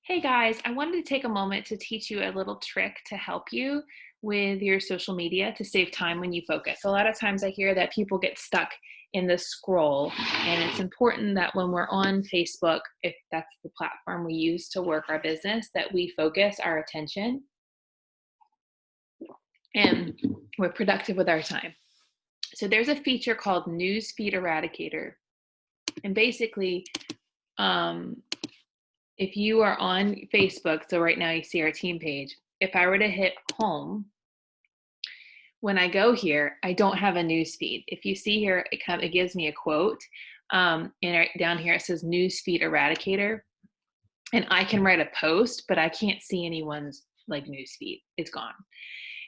Hey guys, I wanted to take a moment to teach you a little trick to help you with your social media to save time when you focus. A lot of times I hear that people get stuck in the scroll, and it's important that when we're on Facebook, if that's the platform we use to work our business, that we focus our attention and we're productive with our time. So there's a feature called Newsfeed Eradicator. And basically, um, if you are on Facebook, so right now you see our team page, if I were to hit home, when I go here, I don't have a news feed. If you see here, it gives me a quote, and right down here it says Newsfeed Eradicator, and I can write a post, but I can't see anyone's like news feed. It's gone.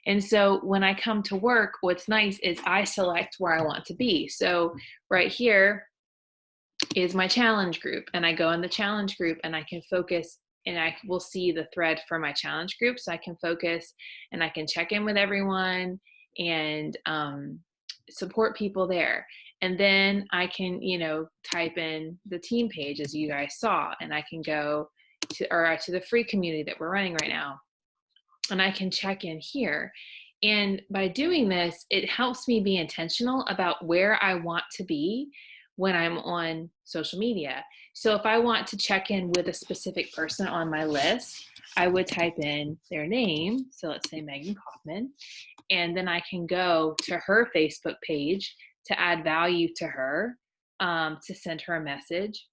And so when I come to work, what's nice is I select where I want to be. So right here is my challenge group, and I go in the challenge group and I can focus, and I will see the thread for my challenge group, so I can focus and I can check in with everyone and support people there. And then I can, type in the team page as you guys saw, and I can go to the free community that we're running right now, and I can check in here. And by doing this, it helps me be intentional about where I want to be when I'm on social media. So if I want to check in with a specific person on my list, I would type in their name. So let's say Megan Kaufman, and then I can go to her Facebook page to add value to her, to send her a message.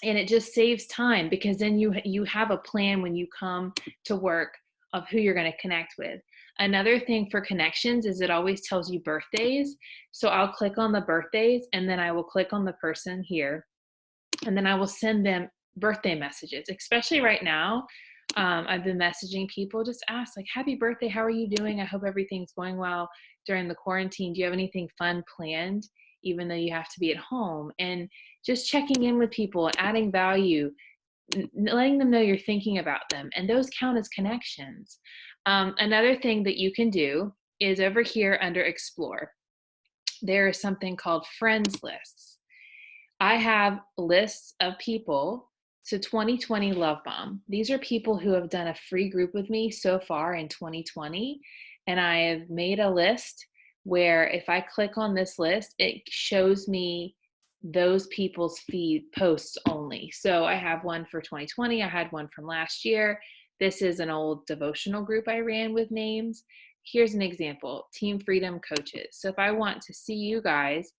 And it just saves time because then you have a plan when you come to work of who you're going to connect with. Another thing for connections is it always tells you birthdays. So I'll click on the birthdays, and then I will click on the person here, and then I will send them birthday messages. Especially right now, I've been messaging people, just ask like, happy birthday, how are you doing? I hope everything's going well during the quarantine. Do you have anything fun planned, even though you have to be at home? And just checking in with people, adding value, letting them know you're thinking about them, and those count as connections. Another thing that you can do is over here under Explore, there is something called Friends Lists. I have lists of people. So 2020 Love Bomb. These are people who have done a free group with me so far in 2020. And I have made a list where if I click on this list, it shows me those people's feed posts only. So I have one for 2020. I had one from last year. This is an old devotional group I ran with names. Here's an example, Team Freedom Coaches. So if I want to see you guys,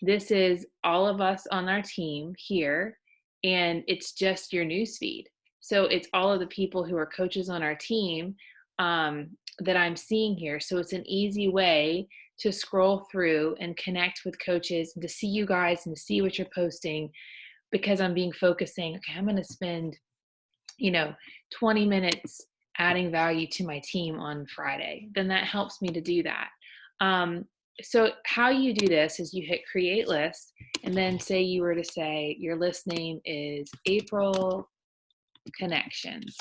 this is all of us on our team here, and it's just your newsfeed. So it's all of the people who are coaches on our team, that I'm seeing here. So it's an easy way to scroll through and connect with coaches and to see you guys and to see what you're posting, because I'm being focusing, okay, I'm going to spend, 20 minutes adding value to my team on Friday. Then that helps me to do that. So how you do this is you hit create list, and then say you were to say your list name is April Connections.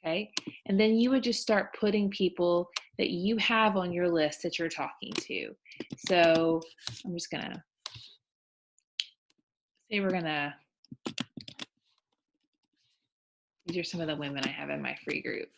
Okay. And then you would just start putting people that you have on your list that you're talking to. So I'm just going to say these are some of the women I have in my free group.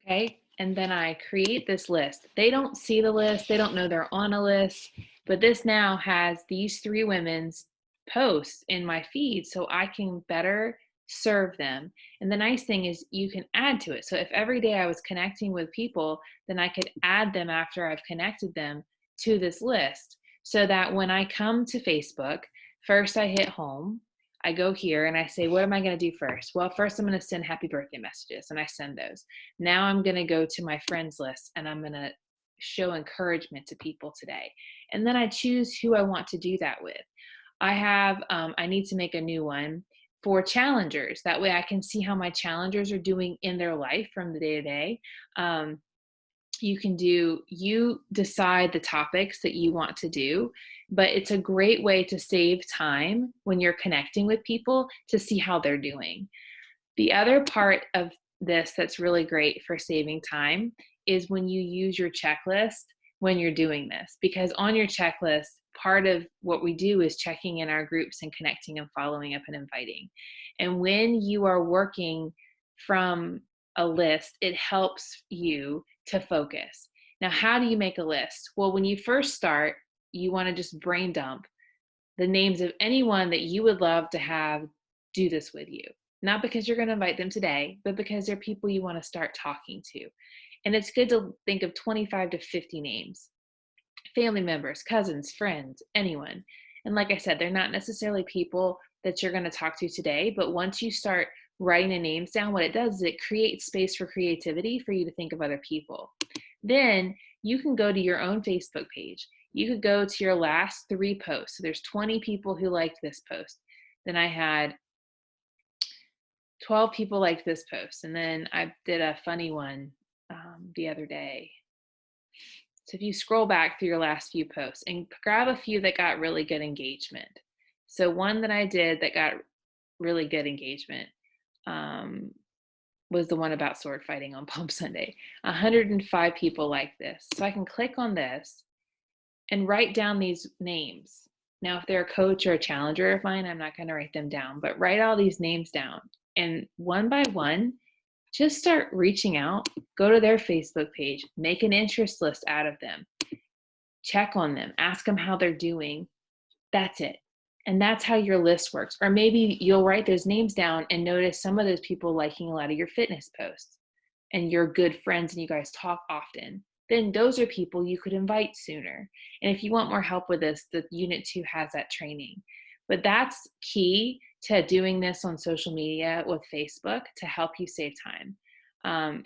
Okay. And then I create this list. They don't see the list. They don't know they're on a list, but this now has these 3 women's posts in my feed so I can better serve them. And the nice thing is you can add to it. So if every day I was connecting with people, then I could add them after I've connected them to this list, so that when I come to Facebook, first I hit home, I go here and I say, what am I going to do first? Well, first I'm going to send happy birthday messages, and I send those. Now I'm going to go to my friends list and I'm going to show encouragement to people today. And then I choose who I want to do that with. I need to make a new one for challengers. That way I can see how my challengers are doing in their life from the day to day. You decide the topics that you want to do, but it's a great way to save time when you're connecting with people to see how they're doing. The other part of this that's really great for saving time is when you use your checklist when you're doing this, because on your checklist, part of what we do is checking in our groups and connecting and following up and inviting. And when you are working from a list, it helps you to focus. Now, how do you make a list? Well, when you first start, you want to just brain dump the names of anyone that you would love to have do this with you. Not because you're going to invite them today, but because they're people you want to start talking to. And it's good to think of 25 to 50 names, family members, cousins, friends, anyone. And like I said, they're not necessarily people that you're going to talk to today, but once you start writing the names down, what it does is it creates space for creativity for you to think of other people. Then you can go to your own Facebook page. You could go to your last 3 posts. So there's 20 people who liked this post. Then I had 12 people liked this post. And then I did a funny one the other day. So if you scroll back through your last few posts and grab a few that got really good engagement. So one that I did that got really good engagement was the one about sword fighting on Palm Sunday. 105 people like this. So I can click on this and write down these names. Now, if they're a coach or a challenger of mine, I'm not going to write them down, but write all these names down. And one by one, just start reaching out, go to their Facebook page, make an interest list out of them, check on them, ask them how they're doing. That's it. And that's how your list works. Or maybe you'll write those names down and notice some of those people liking a lot of your fitness posts and you're good friends and you guys talk often. Then those are people you could invite sooner. And if you want more help with this, the Unit 2 has that training. But that's key to doing this on social media with Facebook to help you save time.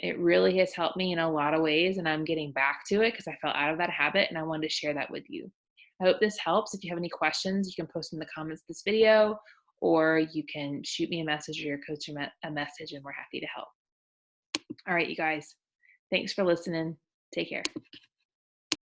It really has helped me in a lot of ways, and I'm getting back to it because I fell out of that habit and I wanted to share that with you. I hope this helps. If you have any questions, you can post in the comments of this video, or you can shoot me a message or your coach a message, and we're happy to help. All right, you guys, thanks for listening. Take care.